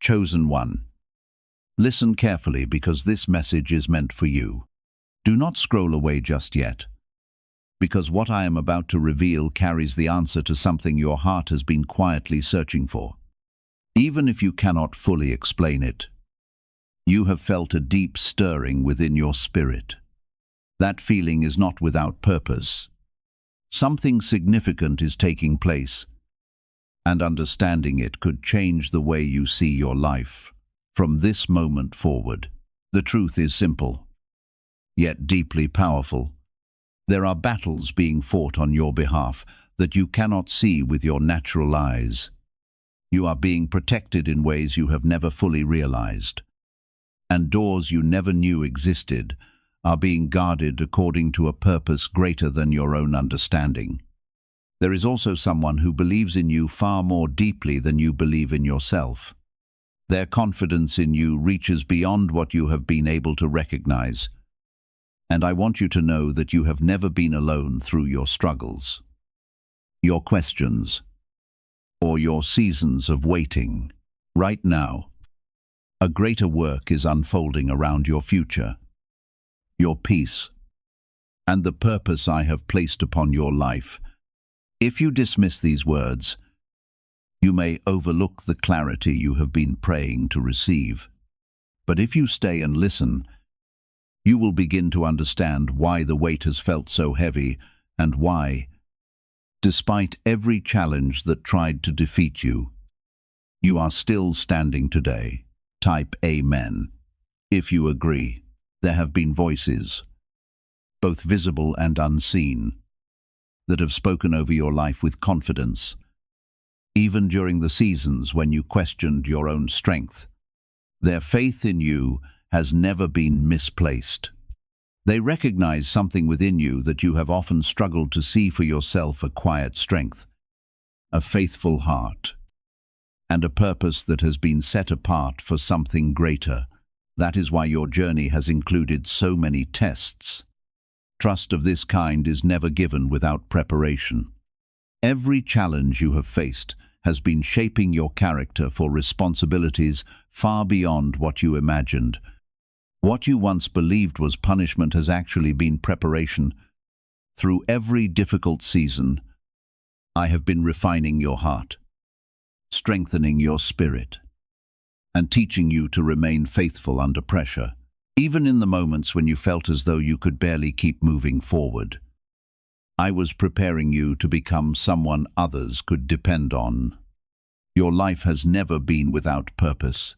Chosen one. Listen carefully because this message is meant for you. Do not scroll away just yet, because what I am about to reveal carries the answer to something your heart has been quietly searching for. Even if you cannot fully explain it, you have felt a deep stirring within your spirit. That feeling is not without purpose. Something significant is taking place, and understanding it could change the way you see your life from this moment forward. The truth is simple, yet deeply powerful. There are battles being fought on your behalf that you cannot see with your natural eyes. You are being protected in ways you have never fully realized, and doors you never knew existed are being guarded according to a purpose greater than your own understanding. There is also someone who believes in you far more deeply than you believe in yourself. Their confidence in you reaches beyond what you have been able to recognize. And I want you to know that you have never been alone through your struggles, your questions, or your seasons of waiting. Right now, a greater work is unfolding around your future, your peace, and the purpose I have placed upon your life. If you dismiss these words, you may overlook the clarity you have been praying to receive. But if you stay and listen, you will begin to understand why the weight has felt so heavy and why, despite every challenge that tried to defeat you, you are still standing today. Type Amen if you agree. There have been voices, both visible and unseen, that have spoken over your life with confidence, even during the seasons when you questioned your own strength. Their faith in you has never been misplaced. They recognize something within you that you have often struggled to see for yourself: a quiet strength, a faithful heart, and a purpose that has been set apart for something greater. That is why your journey has included so many tests. Trust of this kind is never given without preparation. Every challenge you have faced has been shaping your character for responsibilities far beyond what you imagined. What you once believed was punishment has actually been preparation. Through every difficult season, I have been refining your heart, strengthening your spirit, and teaching you to remain faithful under pressure, even in the moments when you felt as though you could barely keep moving forward. I was preparing you to become someone others could depend on. Your life has never been without purpose.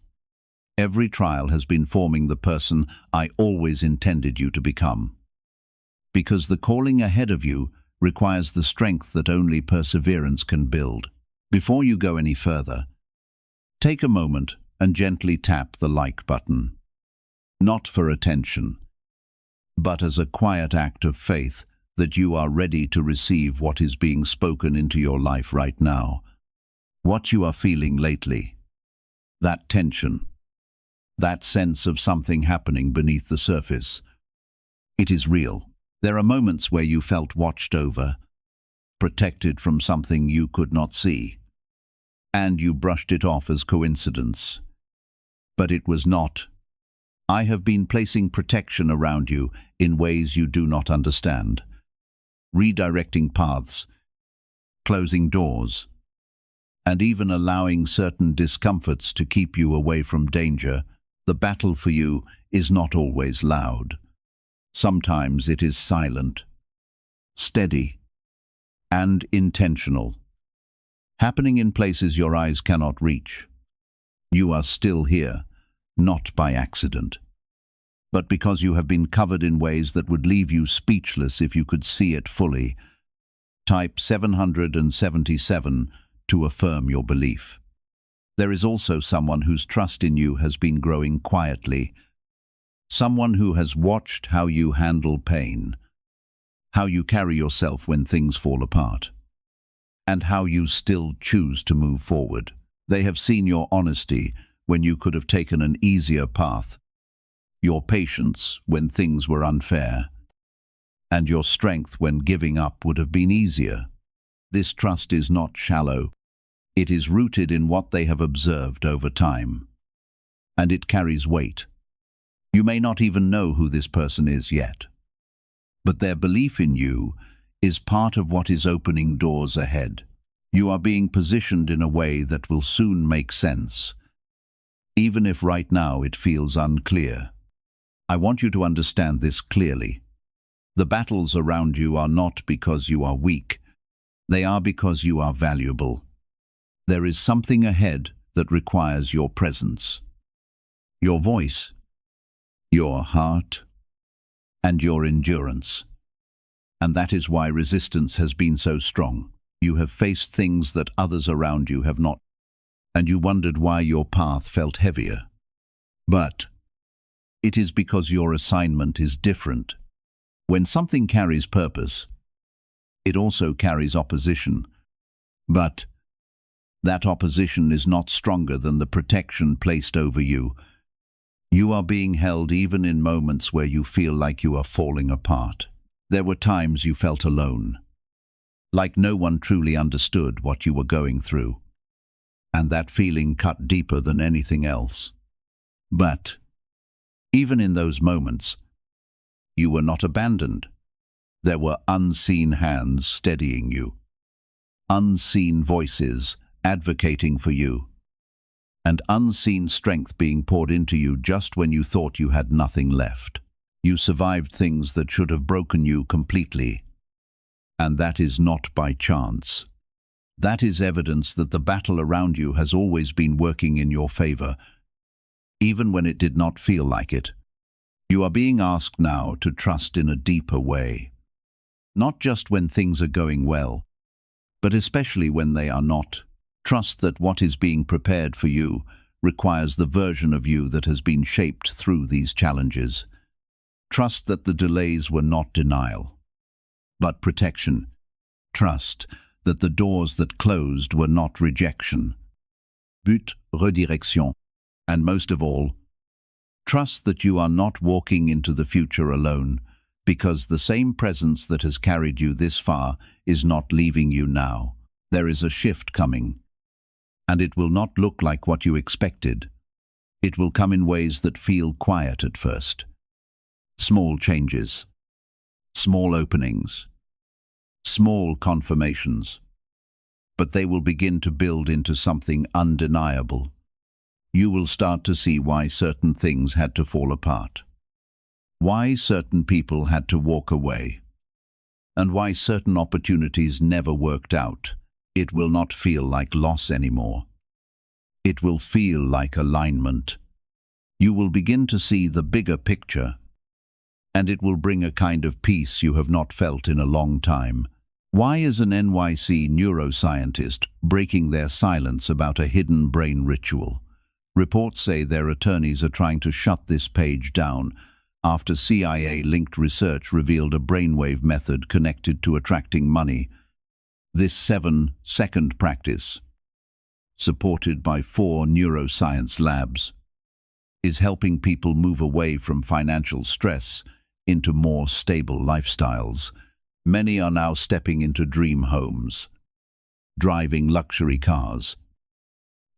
Every trial has been forming the person I always intended you to become. Because the calling ahead of you requires the strength that only perseverance can build. Before you go any further, take a moment and gently tap the like button. Not for attention, but as a quiet act of faith that you are ready to receive what is being spoken into your life right now. What you are feeling lately, that tension, that sense of something happening beneath the surface, it is real. There are moments where you felt watched over, protected from something you could not see, and you brushed it off as coincidence. But it was not. I have been placing protection around you in ways you do not understand, redirecting paths, closing doors, and even allowing certain discomforts to keep you away from danger. The battle for you is not always loud. Sometimes it is silent, steady, and intentional, happening in places your eyes cannot reach. You are still here, not by accident, but because you have been covered in ways that would leave you speechless if you could see it fully. Type 777 to affirm your belief. There is also someone whose trust in you has been growing quietly, someone who has watched how you handle pain, how you carry yourself when things fall apart, and how you still choose to move forward. They have seen your honesty when you could have taken an easier path, your patience when things were unfair, and your strength when giving up would have been easier. This trust is not shallow. It is rooted in what they have observed over time. and it carries weight. You may not even know who this person is yet, but their belief in you is part of what is opening doors ahead. You are being positioned in a way that will soon make sense, even if right now it feels unclear. I want you to understand this clearly. The battles around you are not because you are weak. They are because you are valuable. There is something ahead that requires your presence, your voice, your heart, and your endurance. And that is why resistance has been so strong. You have faced things that others around you have not, and you wondered why your path felt heavier. But it is because your assignment is different. When something carries purpose, it also carries opposition. But that opposition is not stronger than the protection placed over you. You are being held even in moments where you feel like you are falling apart. There were times you felt alone, like no one truly understood what you were going through, and that feeling cut deeper than anything else. But even in those moments, you were not abandoned. There were unseen hands steadying you, unseen voices advocating for you, and unseen strength being poured into you just when you thought you had nothing left. You survived things that should have broken you completely, and that is not by chance. That is evidence that the battle around you has always been working in your favor, even when it did not feel like it. You are being asked now to trust in a deeper way, not just when things are going well, but especially when they are not. Trust that what is being prepared for you requires the version of you that has been shaped through these challenges. Trust that the delays were not denial, but protection. Trust that the doors that closed were not rejection, but redirection. And most of all, trust that you are not walking into the future alone, because the same presence that has carried you this far is not leaving you now. There is a shift coming, and it will not look like what you expected. It will come in ways that feel quiet at first. Small changes, small openings, small confirmations, but they will begin to build into something undeniable. You will start to see why certain things had to fall apart, why certain people had to walk away, and why certain opportunities never worked out. It will not feel like loss anymore. It will feel like alignment. You will begin to see the bigger picture, and it will bring a kind of peace you have not felt in a long time. Why is an NYC neuroscientist breaking their silence about a hidden brain ritual? Reports say their attorneys are trying to shut this page down after CIA-linked research revealed a brainwave method connected to attracting money. This 7-second practice, supported by 4 neuroscience labs, is helping people move away from financial stress into more stable lifestyles. Many are now stepping into dream homes, driving luxury cars,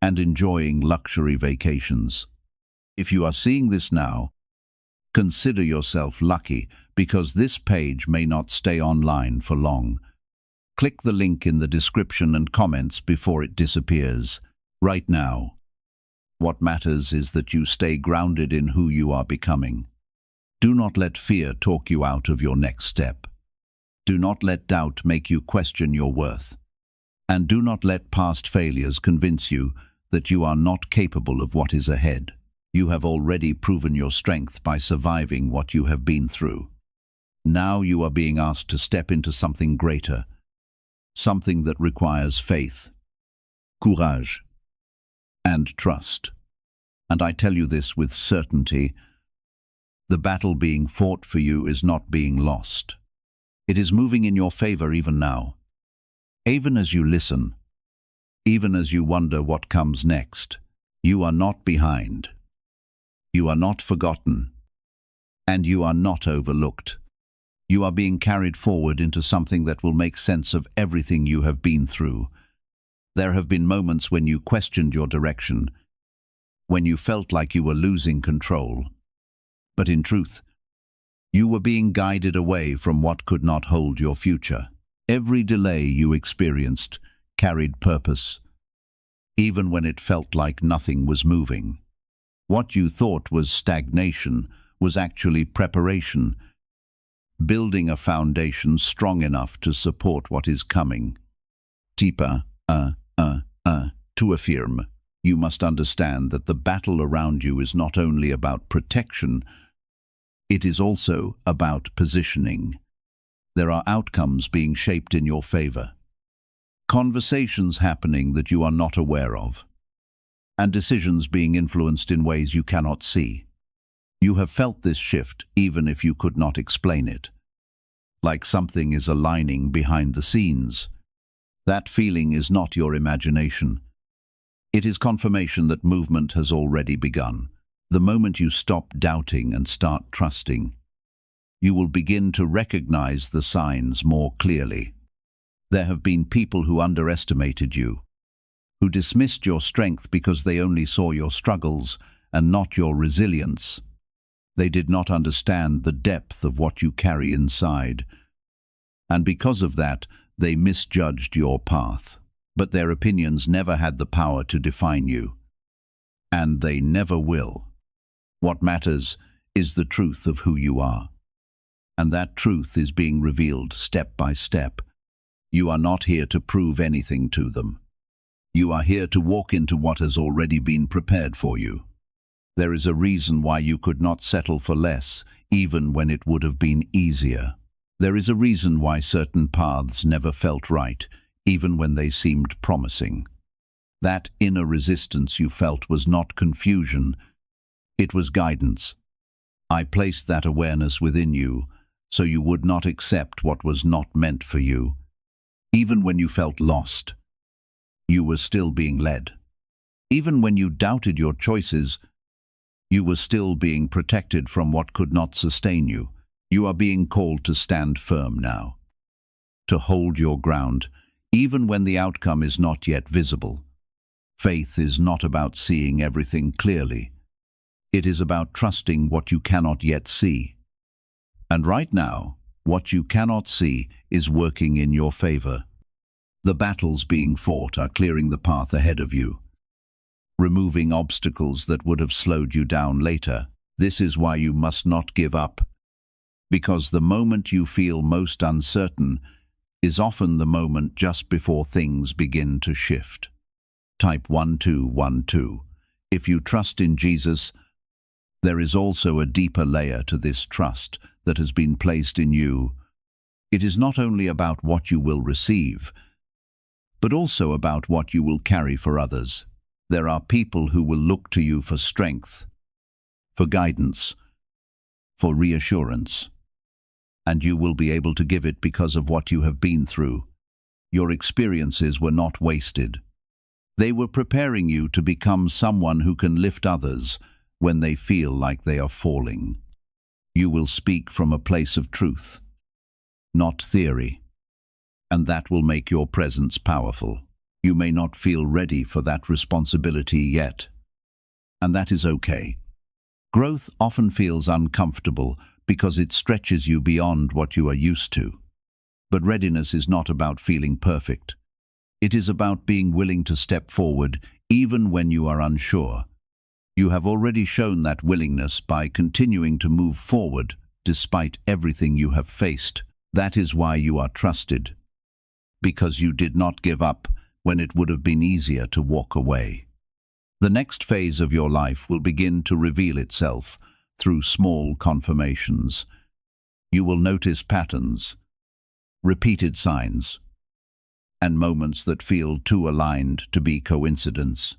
and enjoying luxury vacations. If you are seeing this now, consider yourself lucky, because this page may not stay online for long. Click the link in the description and comments before it disappears. Right now, what matters is that you stay grounded in who you are becoming. Do not let fear talk you out of your next step. Do not let doubt make you question your worth. And do not let past failures convince you that you are not capable of what is ahead. You have already proven your strength by surviving what you have been through. Now you are being asked to step into something greater, something that requires faith, courage, and trust. And I tell you this with certainty: the battle being fought for you is not being lost. It is moving in your favor even now. Even as you listen, even as you wonder what comes next, you are not behind. You are not forgotten, and you are not overlooked. You are being carried forward into something that will make sense of everything you have been through. There have been moments when you questioned your direction, when you felt like you were losing control. But in truth, you were being guided away from what could not hold your future. Every delay you experienced carried purpose, even when it felt like nothing was moving. What you thought was stagnation was actually preparation, building a foundation strong enough to support what is coming. Deeper, to affirm, you must understand that the battle around you is not only about protection, it is also about positioning. There are outcomes being shaped in your favor, conversations happening that you are not aware of, and decisions being influenced in ways you cannot see. You have felt this shift even if you could not explain it. Like something is aligning behind the scenes. That feeling is not your imagination. It is confirmation that movement has already begun. The moment you stop doubting and start trusting, you will begin to recognize the signs more clearly. There have been people who underestimated you, who dismissed your strength because they only saw your struggles and not your resilience. They did not understand the depth of what you carry inside, and because of that, they misjudged your path. But their opinions never had the power to define you, and they never will. What matters is the truth of who you are, and that truth is being revealed step by step. You are not here to prove anything to them. You are here to walk into what has already been prepared for you. There is a reason why you could not settle for less, even when it would have been easier. There is a reason why certain paths never felt right, even when they seemed promising. That inner resistance you felt was not confusion, it was guidance. I placed that awareness within you, so you would not accept what was not meant for you. Even when you felt lost, you were still being led. Even when you doubted your choices, you were still being protected from what could not sustain you. You are being called to stand firm now, to hold your ground, even when the outcome is not yet visible. Faith is not about seeing everything clearly. It is about trusting what you cannot yet see. And right now, what you cannot see is working in your favor. The battles being fought are clearing the path ahead of you, removing obstacles that would have slowed you down later. This is why you must not give up, because the moment you feel most uncertain is often the moment just before things begin to shift. Type 1212. If you trust in Jesus, there is also a deeper layer to this trust that has been placed in you. It is not only about what you will receive, but also about what you will carry for others. There are people who will look to you for strength, for guidance, for reassurance, and you will be able to give it because of what you have been through. Your experiences were not wasted. They were preparing you to become someone who can lift others when they feel like they are falling. You will speak from a place of truth, not theory, and that will make your presence powerful. You may not feel ready for that responsibility yet, and that is okay. Growth often feels uncomfortable because it stretches you beyond what you are used to. But readiness is not about feeling perfect. It is about being willing to step forward even when you are unsure. You have already shown that willingness by continuing to move forward despite everything you have faced. That is why you are trusted, because you did not give up when it would have been easier to walk away. The next phase of your life will begin to reveal itself through small confirmations. You will notice patterns, repeated signs, and moments that feel too aligned to be coincidence.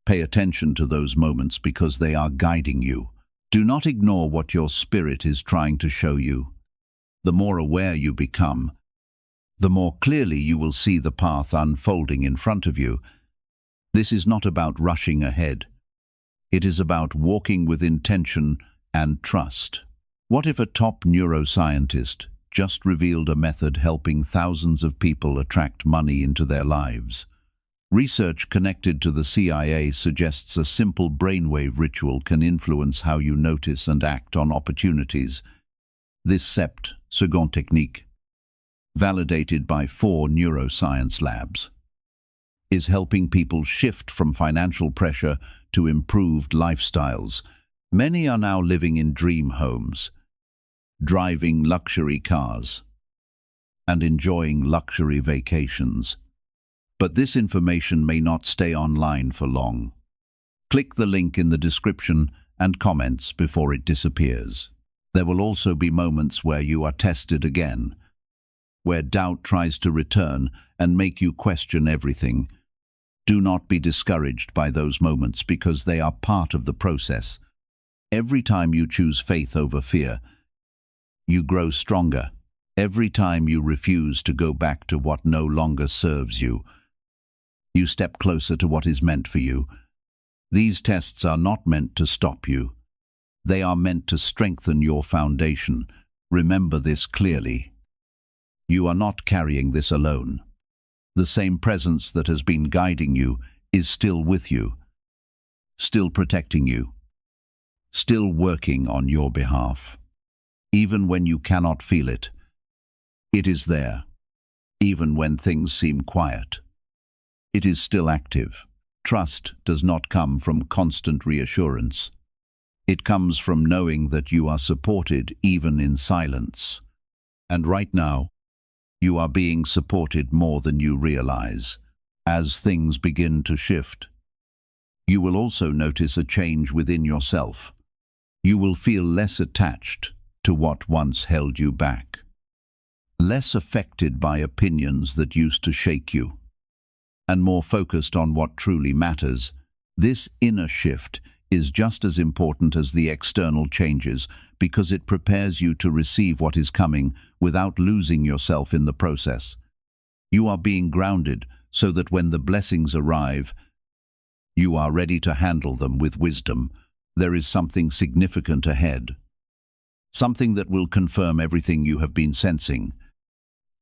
Pay attention to those moments because they are guiding you. Do not ignore what your spirit is trying to show you. The more aware you become, the more clearly you will see the path unfolding in front of you. This is not about rushing ahead. It is about walking with intention and trust. What if a top neuroscientist just revealed a method helping thousands of people attract money into their lives? Research connected to the CIA suggests a simple brainwave ritual can influence how you notice and act on opportunities. This second technique, validated by 4 neuroscience labs, is helping people shift from financial pressure to improved lifestyles. Many are now living in dream homes, driving luxury cars, and enjoying luxury vacations. But this information may not stay online for long. Click the link in the description and comments before it disappears. There will also be moments where you are tested again, where doubt tries to return and make you question everything. Do not be discouraged by those moments because they are part of the process. Every time you choose faith over fear, you grow stronger. Every time you refuse to go back to what no longer serves you, you step closer to what is meant for you. These tests are not meant to stop you. They are meant to strengthen your foundation. Remember this clearly. You are not carrying this alone. The same presence that has been guiding you is still with you, still protecting you, still working on your behalf. Even when you cannot feel it, it is there. Even when things seem quiet, it is still active. Trust does not come from constant reassurance. It comes from knowing that you are supported even in silence. And right now, you are being supported more than you realize. As things begin to shift, you will also notice a change within yourself. You will feel less attached to what once held you back, less affected by opinions that used to shake you, and more focused on what truly matters. This inner shift is just as important as the external changes because it prepares you to receive what is coming without losing yourself in the process. You are being grounded so that when the blessings arrive, you are ready to handle them with wisdom. There is something significant ahead, something that will confirm everything you have been sensing.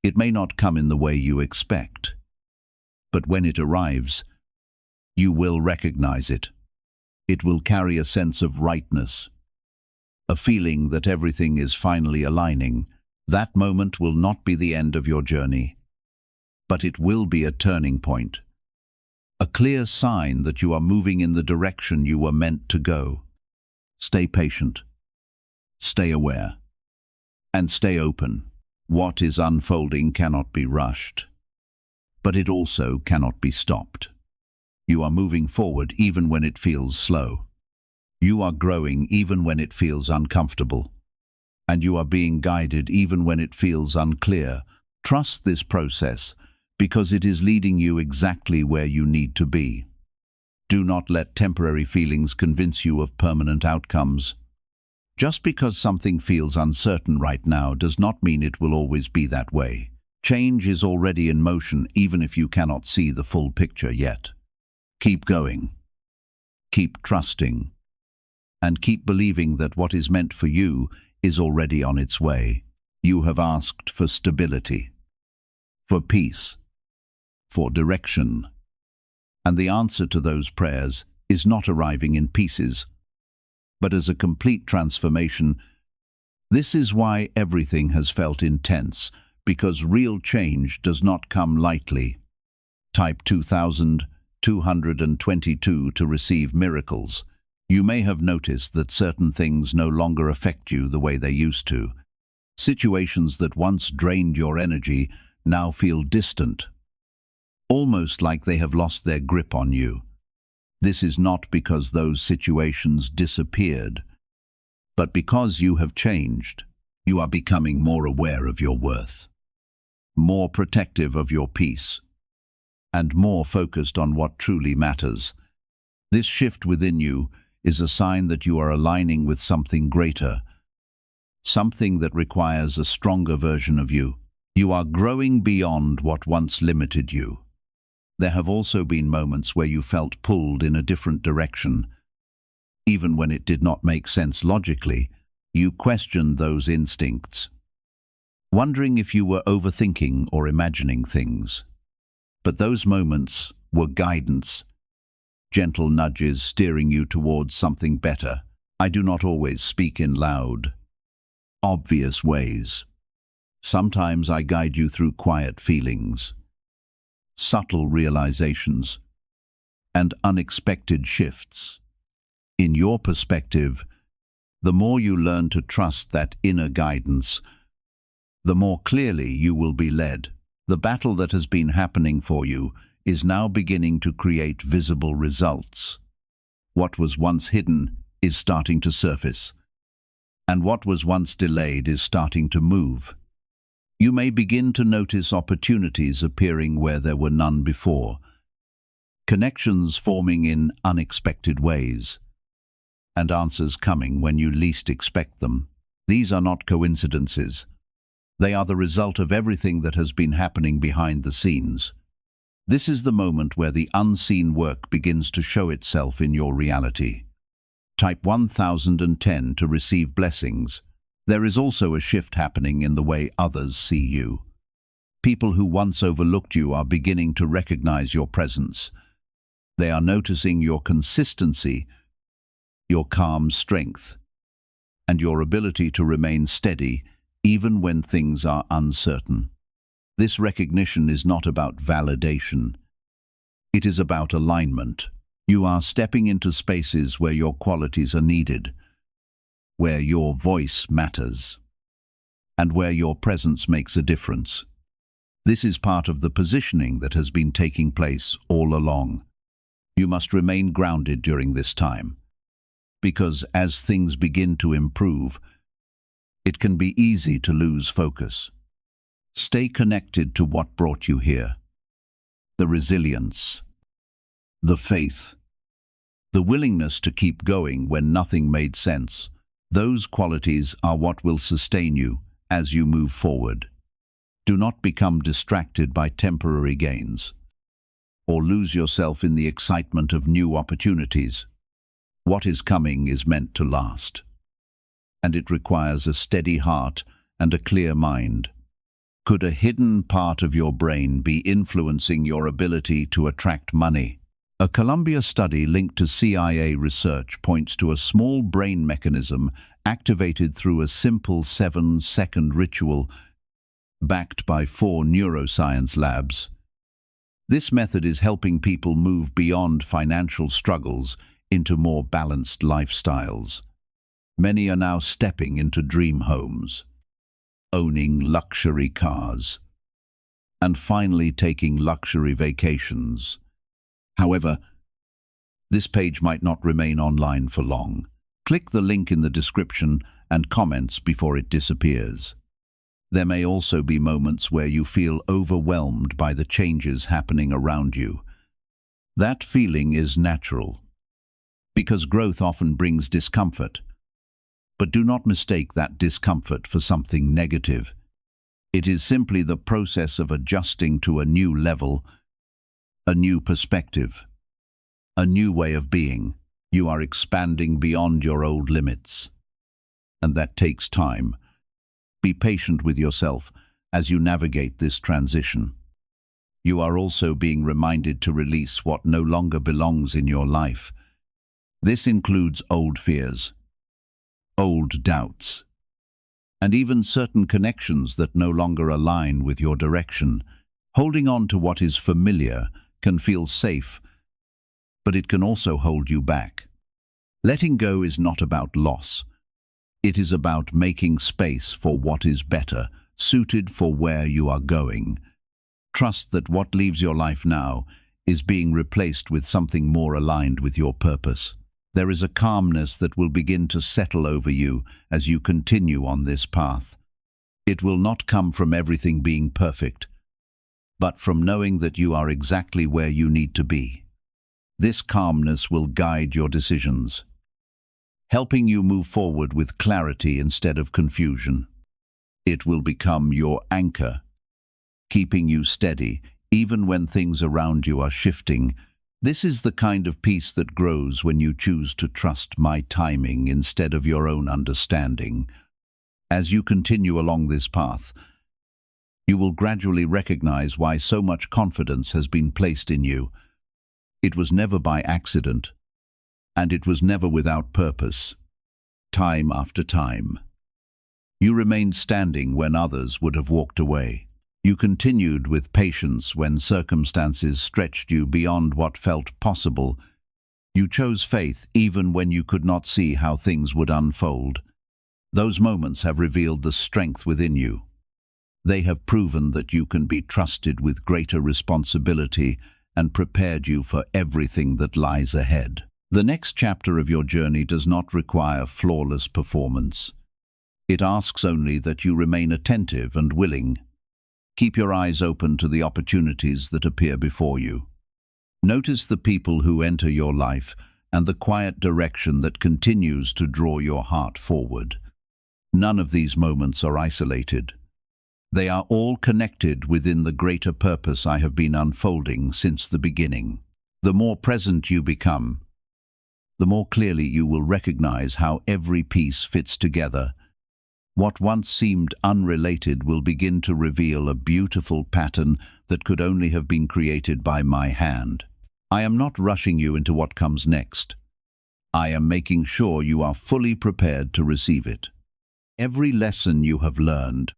It may not come in the way you expect, but when it arrives, you will recognize it. It will carry a sense of rightness, a feeling that everything is finally aligning. That moment will not be the end of your journey, but it will be a turning point, a clear sign that you are moving in the direction you were meant to go. Stay patient, stay aware, and stay open. What is unfolding cannot be rushed, but it also cannot be stopped. You are moving forward even when it feels slow. You are growing even when it feels uncomfortable. And you are being guided even when it feels unclear. Trust this process because it is leading you exactly where you need to be. Do not let temporary feelings convince you of permanent outcomes. Just because something feels uncertain right now does not mean it will always be that way. Change is already in motion even if you cannot see the full picture yet. Keep going, keep trusting, and keep believing that what is meant for you is already on its way. You have asked for stability, for peace, for direction, and the answer to those prayers is not arriving in pieces, but as a complete transformation. This is why everything has felt intense, because real change does not come lightly. Type 2222 to receive miracles. You may have noticed that certain things no longer affect you the way they used to. Situations that once drained your energy now feel distant, almost like they have lost their grip on you. This is not because those situations disappeared, but because you have changed. You are becoming more aware of your worth, more protective of your peace, and more focused on what truly matters. This shift within you is a sign that you are aligning with something greater, something that requires a stronger version of you. You are growing beyond what once limited you. There have also been moments where you felt pulled in a different direction. Even when it did not make sense logically, you questioned those instincts, wondering if you were overthinking or imagining things. But those moments were guidance, gentle nudges steering you towards something better. I do not always speak in loud, obvious ways. Sometimes I guide you through quiet feelings, subtle realizations, and unexpected shifts. In your perspective, the more you learn to trust that inner guidance, the more clearly you will be led. The battle that has been happening for you is now beginning to create visible results. What was once hidden is starting to surface, and what was once delayed is starting to move. You may begin to notice opportunities appearing where there were none before, connections forming in unexpected ways, and answers coming when you least expect them. These are not coincidences. They are the result of everything that has been happening behind the scenes. This is the moment where the unseen work begins to show itself in your reality. Type 1010 to receive blessings. There is also a shift happening in the way others see you. People who once overlooked you are beginning to recognize your presence. They are noticing your consistency, your calm strength, and your ability to remain steady even when things are uncertain. This recognition is not about validation. It is about alignment. You are stepping into spaces where your qualities are needed, where your voice matters, and where your presence makes a difference. This is part of the positioning that has been taking place all along. You must remain grounded during this time, because as things begin to improve, it can be easy to lose focus. Stay connected to what brought you here. The resilience, the faith, the willingness to keep going when nothing made sense. Those qualities are what will sustain you as you move forward. Do not become distracted by temporary gains, or lose yourself in the excitement of new opportunities. What is coming is meant to last, and it requires a steady heart and a clear mind. Could a hidden part of your brain be influencing your ability to attract money? A Columbia study linked to CIA research points to a small brain mechanism activated through a simple 7-second ritual backed by 4 neuroscience labs. This method is helping people move beyond financial struggles into more balanced lifestyles. Many are now stepping into dream homes, owning luxury cars, and finally taking luxury vacations. However, this page might not remain online for long. Click the link in the description and comments before it disappears. There may also be moments where you feel overwhelmed by the changes happening around you. That feeling is natural, because growth often brings discomfort. But do not mistake that discomfort for something negative. It is simply the process of adjusting to a new level, a new perspective, a new way of being. You are expanding beyond your old limits, and that takes time. Be patient with yourself as you navigate this transition. You are also being reminded to release what no longer belongs in your life. This includes old fears, old doubts, and even certain connections that no longer align with your direction. Holding on to what is familiar can feel safe, but it can also hold you back. Letting go is not about loss. It is about making space for what is better, suited for where you are going. Trust that what leaves your life now is being replaced with something more aligned with your purpose. There is a calmness that will begin to settle over you as you continue on this path. It will not come from everything being perfect, but from knowing that you are exactly where you need to be. This calmness will guide your decisions, helping you move forward with clarity instead of confusion. It will become your anchor, keeping you steady even when things around you are shifting. This is the kind of peace that grows when you choose to trust my timing instead of your own understanding. As you continue along this path, you will gradually recognize why so much confidence has been placed in you. It was never by accident, and it was never without purpose. Time after time, you remained standing when others would have walked away. You continued with patience when circumstances stretched you beyond what felt possible. You chose faith even when you could not see how things would unfold. Those moments have revealed the strength within you. They have proven that you can be trusted with greater responsibility and prepared you for everything that lies ahead. The next chapter of your journey does not require flawless performance. It asks only that you remain attentive and willing. Keep your eyes open to the opportunities that appear before you. Notice the people who enter your life and the quiet direction that continues to draw your heart forward. None of these moments are isolated. They are all connected within the greater purpose I have been unfolding since the beginning. The more present you become, the more clearly you will recognize how every piece fits together. What once seemed unrelated will begin to reveal a beautiful pattern that could only have been created by my hand. I am not rushing you into what comes next. I am making sure you are fully prepared to receive it. Every lesson you have learned,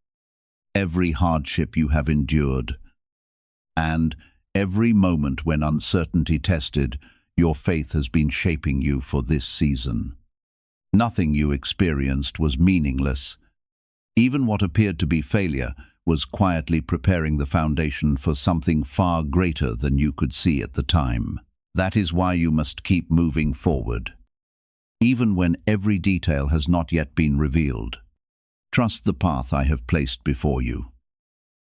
every hardship you have endured, and every moment when uncertainty tested, your faith has been shaping you for this season. Nothing you experienced was meaningless. Even what appeared to be failure was quietly preparing the foundation for something far greater than you could see at the time. That is why you must keep moving forward, even when every detail has not yet been revealed. Trust the path I have placed before you,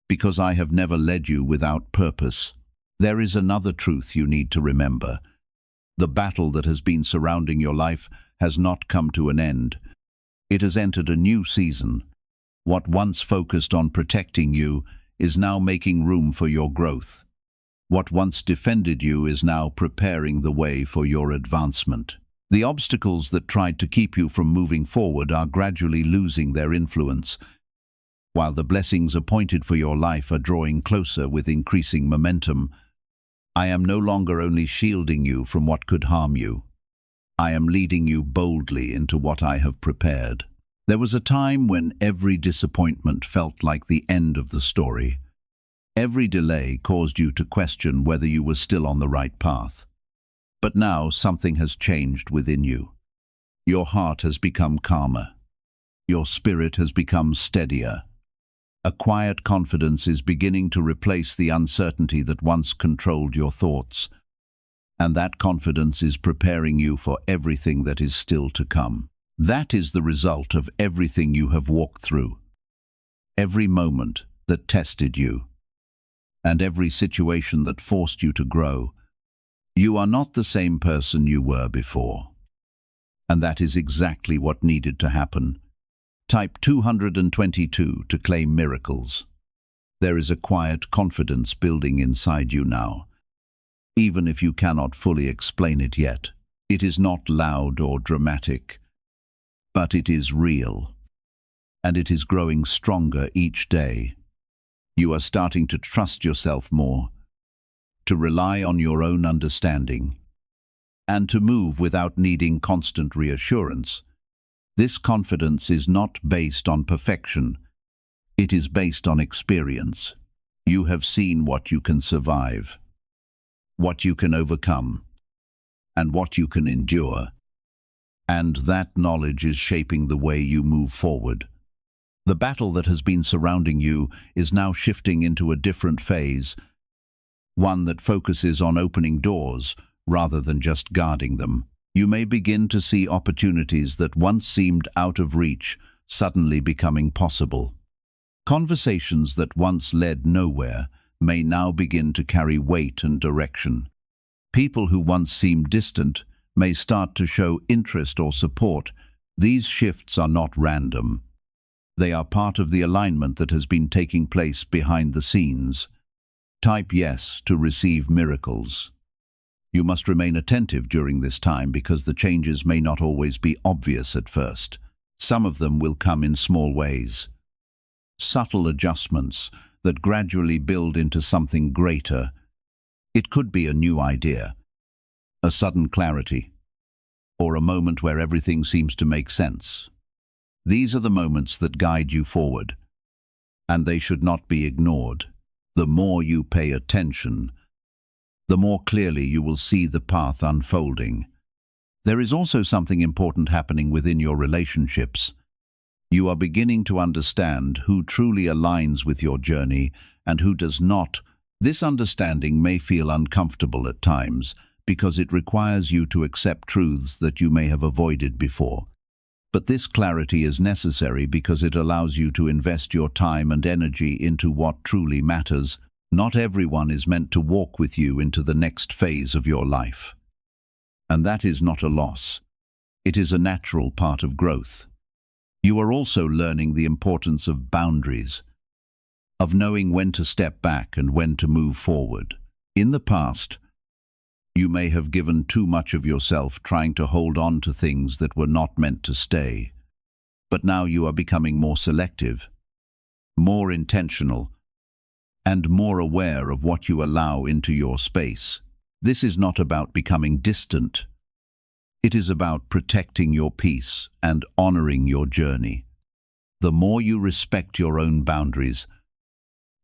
because I have never led you without purpose. There is another truth you need to remember. The battle that has been surrounding your life has not come to an end. It has entered a new season. What once focused on protecting you is now making room for your growth. What once defended you is now preparing the way for your advancement. The obstacles that tried to keep you from moving forward are gradually losing their influence, while the blessings appointed for your life are drawing closer with increasing momentum. I am no longer only shielding you from what could harm you. I am leading you boldly into what I have prepared. There was a time when every disappointment felt like the end of the story. Every delay caused you to question whether you were still on the right path. But now something has changed within you. Your heart has become calmer. Your spirit has become steadier. A quiet confidence is beginning to replace the uncertainty that once controlled your thoughts. And that confidence is preparing you for everything that is still to come. That is the result of everything you have walked through. Every moment that tested you, and every situation that forced you to grow. You are not the same person you were before. And that is exactly what needed to happen. Type 222 to claim miracles. There is a quiet confidence building inside you now. Even if you cannot fully explain it yet, it is not loud or dramatic, but it is real. And it is growing stronger each day. You are starting to trust yourself more, to rely on your own understanding, and to move without needing constant reassurance. This confidence is not based on perfection. It is based on experience. You have seen what you can survive, what you can overcome, and what you can endure. And that knowledge is shaping the way you move forward. The battle that has been surrounding you is now shifting into a different phase, one that focuses on opening doors rather than just guarding them. You may begin to see opportunities that once seemed out of reach suddenly becoming possible. Conversations that once led nowhere may now begin to carry weight and direction. People who once seemed distant may start to show interest or support. These shifts are not random. They are part of the alignment that has been taking place behind the scenes. Type yes to receive miracles. You must remain attentive during this time because the changes may not always be obvious at first. Some of them will come in small ways. Subtle adjustments that gradually build into something greater. It could be a new idea, a sudden clarity, or a moment where everything seems to make sense. These are the moments that guide you forward, and they should not be ignored. The more you pay attention, the more clearly you will see the path unfolding. There is also something important happening within your relationships. You are beginning to understand who truly aligns with your journey and who does not. This understanding may feel uncomfortable at times because it requires you to accept truths that you may have avoided before. But this clarity is necessary because it allows you to invest your time and energy into what truly matters. Not everyone is meant to walk with you into the next phase of your life. And that is not a loss. It is a natural part of growth. You are also learning the importance of boundaries, of knowing when to step back and when to move forward. In the past, you may have given too much of yourself trying to hold on to things that were not meant to stay. But now you are becoming more selective, more intentional, and more aware of what you allow into your space. This is not about becoming distant. It is about protecting your peace and honoring your journey. The more you respect your own boundaries,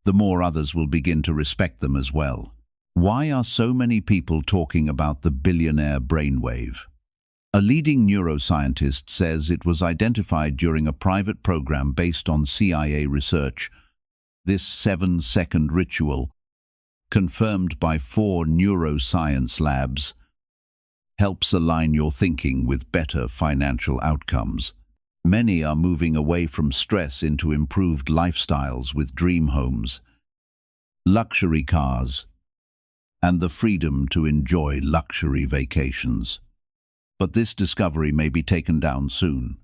the more others will begin to respect them as well. Why are so many people talking about the billionaire brainwave? A leading neuroscientist says it was identified during a private program based on CIA research. This 7-second ritual, confirmed by 4 neuroscience labs, helps align your thinking with better financial outcomes. Many are moving away from stress into improved lifestyles with dream homes, luxury cars, and the freedom to enjoy luxury vacations. But this discovery may be taken down soon.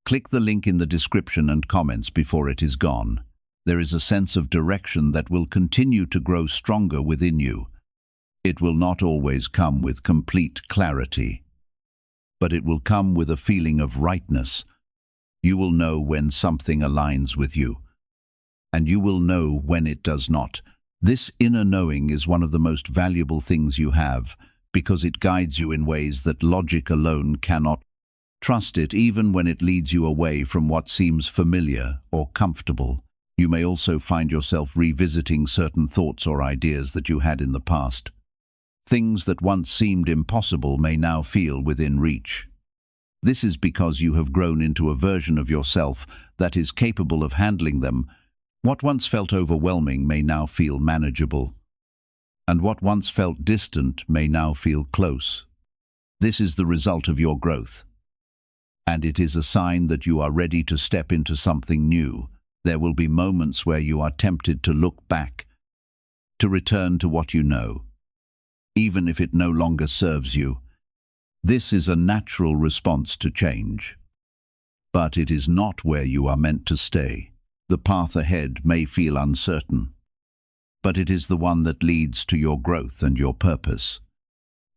Click the link in the description and comments before it is gone. There is a sense of direction that will continue to grow stronger within you. It will not always come with complete clarity, but it will come with a feeling of rightness. You will know when something aligns with you, and you will know when it does not. This inner knowing is one of the most valuable things you have, because it guides you in ways that logic alone cannot. Trust it even when it leads you away from what seems familiar or comfortable. You may also find yourself revisiting certain thoughts or ideas that you had in the past. Things that once seemed impossible may now feel within reach. This is because you have grown into a version of yourself that is capable of handling them. What once felt overwhelming may now feel manageable, and what once felt distant may now feel close. This is the result of your growth, and it is a sign that you are ready to step into something new. There will be moments where you are tempted to look back, to return to what you know, even if it no longer serves you. This is a natural response to change. But it is not where you are meant to stay. The path ahead may feel uncertain, but it is the one that leads to your growth and your purpose.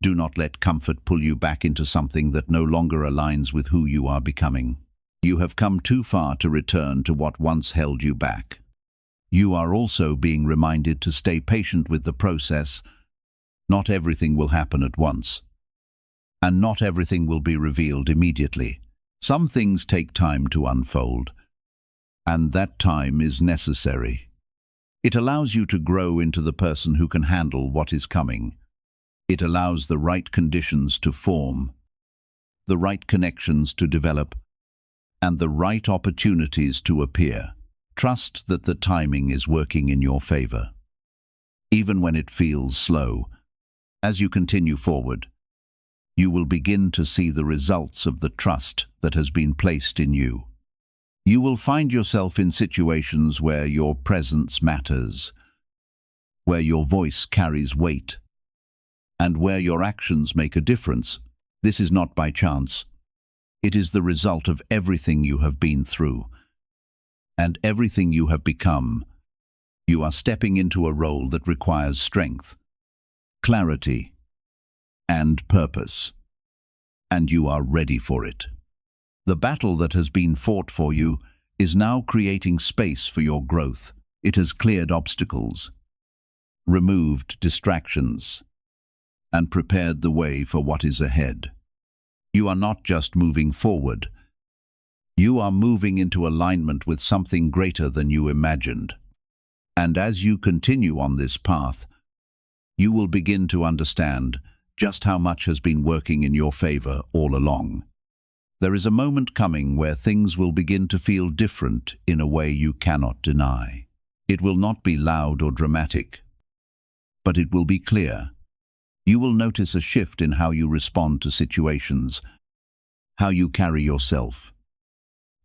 Do not let comfort pull you back into something that no longer aligns with who you are becoming. You have come too far to return to what once held you back. You are also being reminded to stay patient with the process. Not everything will happen at once, and not everything will be revealed immediately. Some things take time to unfold, and that time is necessary. It allows you to grow into the person who can handle what is coming. It allows the right conditions to form, the right connections to develop, and the right opportunities to appear. Trust that the timing is working in your favor, even when it feels slow. As you continue forward, you will begin to see the results of the trust that has been placed in you. You will find yourself in situations where your presence matters, where your voice carries weight, and where your actions make a difference. This is not by chance. It is the result of everything you have been through, and everything you have become. You are stepping into a role that requires strength, clarity, and purpose, and you are ready for it. The battle that has been fought for you is now creating space for your growth. It has cleared obstacles, removed distractions, and prepared the way for what is ahead. You are not just moving forward. You are moving into alignment with something greater than you imagined. And as you continue on this path, you will begin to understand just how much has been working in your favor all along. There is a moment coming where things will begin to feel different in a way you cannot deny. It will not be loud or dramatic, but it will be clear. You will notice a shift in how you respond to situations, how you carry yourself,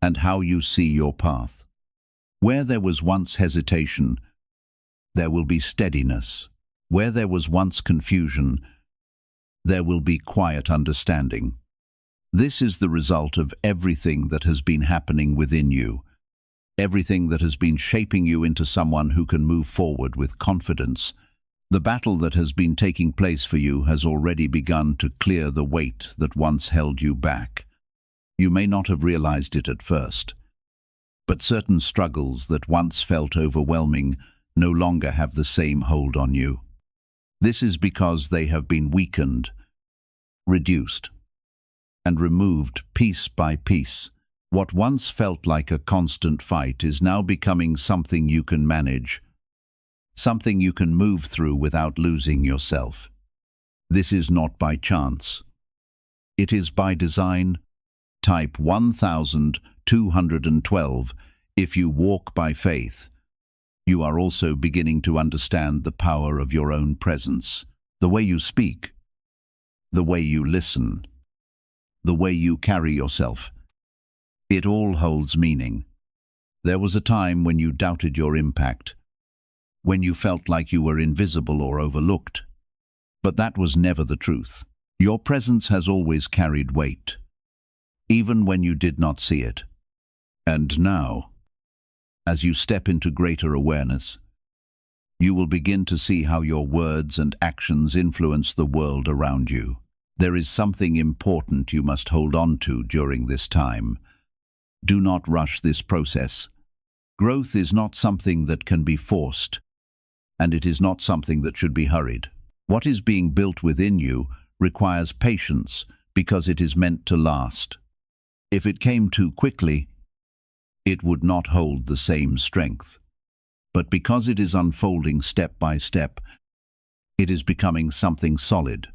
and how you see your path. Where there was once hesitation, there will be steadiness. Where there was once confusion, there will be quiet understanding. This is the result of everything that has been happening within you, everything that has been shaping you into someone who can move forward with confidence. The battle that has been taking place for you has already begun to clear the weight that once held you back. You may not have realized it at first, but certain struggles that once felt overwhelming no longer have the same hold on you. This is because they have been weakened, reduced, and removed piece by piece. What once felt like a constant fight is now becoming something you can manage, something you can move through without losing yourself. This is not by chance. It is by design. Type 1212. If you walk by faith, you are also beginning to understand the power of your own presence, the way you speak, the way you listen, the way you carry yourself. It all holds meaning. There was a time when you doubted your impact, when you felt like you were invisible or overlooked. But that was never the truth. Your presence has always carried weight, even when you did not see it. And now, as you step into greater awareness, you will begin to see how your words and actions influence the world around you. There is something important you must hold on to during this time. Do not rush this process. Growth is not something that can be forced, and it is not something that should be hurried. What is being built within you requires patience because it is meant to last. If it came too quickly, it would not hold the same strength. But because it is unfolding step by step, it is becoming something solid,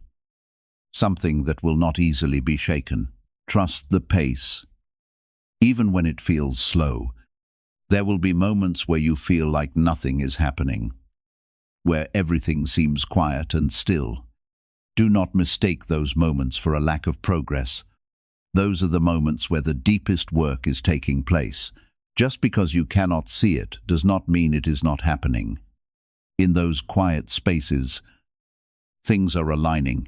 something that will not easily be shaken. Trust the pace. Even when it feels slow, there will be moments where you feel like nothing is happening, where everything seems quiet and still. Do not mistake those moments for a lack of progress. Those are the moments where the deepest work is taking place. Just because you cannot see it does not mean it is not happening. In those quiet spaces, things are aligning,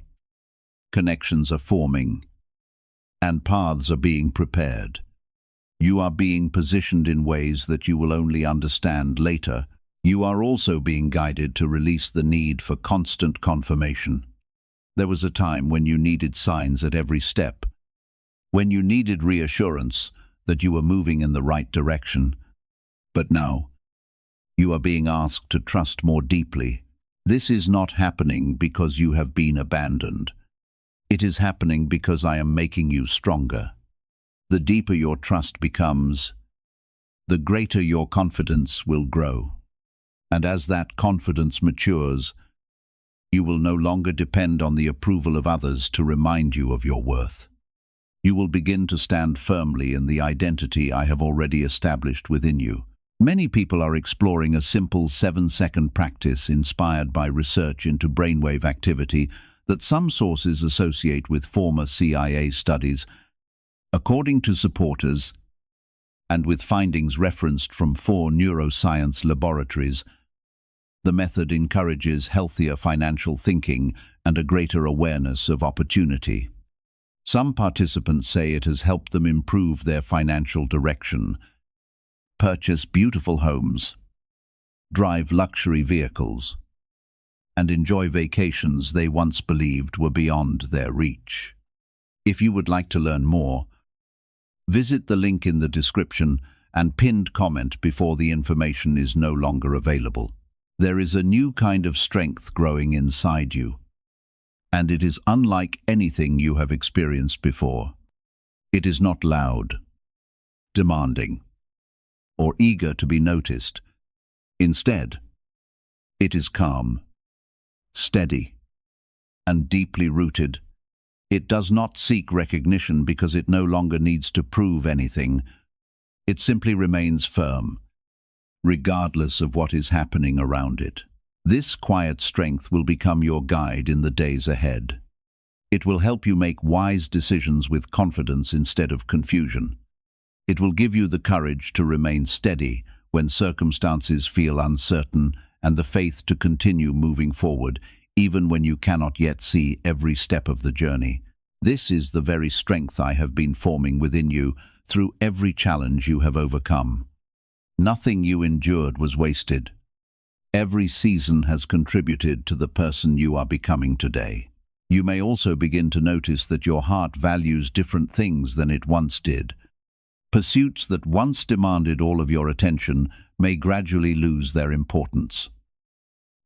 connections are forming, and paths are being prepared. You are being positioned in ways that you will only understand later. You are also being guided to release the need for constant confirmation. There was a time when you needed signs at every step, when you needed reassurance that you were moving in the right direction. But now, you are being asked to trust more deeply. This is not happening because you have been abandoned. It is happening because I am making you stronger. The deeper your trust becomes, the greater your confidence will grow. And as that confidence matures, you will no longer depend on the approval of others to remind you of your worth. You will begin to stand firmly in the identity I have already established within you. Many people are exploring a simple 7-second practice inspired by research into brainwave activity that some sources associate with former CIA studies. According to supporters, and with findings referenced from 4 neuroscience laboratories, the method encourages healthier financial thinking and a greater awareness of opportunity. Some participants say it has helped them improve their financial direction, purchase beautiful homes, drive luxury vehicles, and enjoy vacations they once believed were beyond their reach. If you would like to learn more, visit the link in the description and pinned comment before the information is no longer available. There is a new kind of strength growing inside you. and it is unlike anything you have experienced before. It is not loud, demanding, or eager to be noticed. Instead, it is calm, steady, and deeply rooted. It does not seek recognition because it no longer needs to prove anything. It simply remains firm, regardless of what is happening around it. This quiet strength will become your guide in the days ahead. It will help you make wise decisions with confidence instead of confusion. It will give you the courage to remain steady when circumstances feel uncertain and the faith to continue moving forward, even when you cannot yet see every step of the journey. This is the very strength I have been forming within you through every challenge you have overcome. Nothing you endured was wasted. Every season has contributed to the person you are becoming today. You may also begin to notice that your heart values different things than it once did. Pursuits that once demanded all of your attention may gradually lose their importance,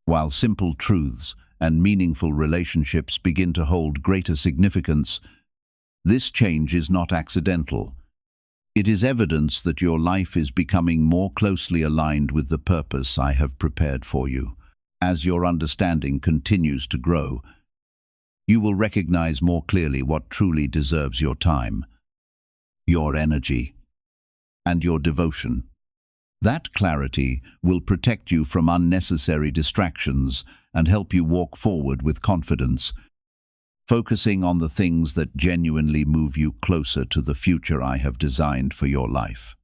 while simple truths and meaningful relationships begin to hold greater significance. This change is not accidental. It is evidence that your life is becoming more closely aligned with the purpose I have prepared for you. As your understanding continues to grow, you will recognize more clearly what truly deserves your time, your energy, and your devotion. That clarity will protect you from unnecessary distractions and help you walk forward with confidence, focusing on the things that genuinely move you closer to the future I have designed for your life.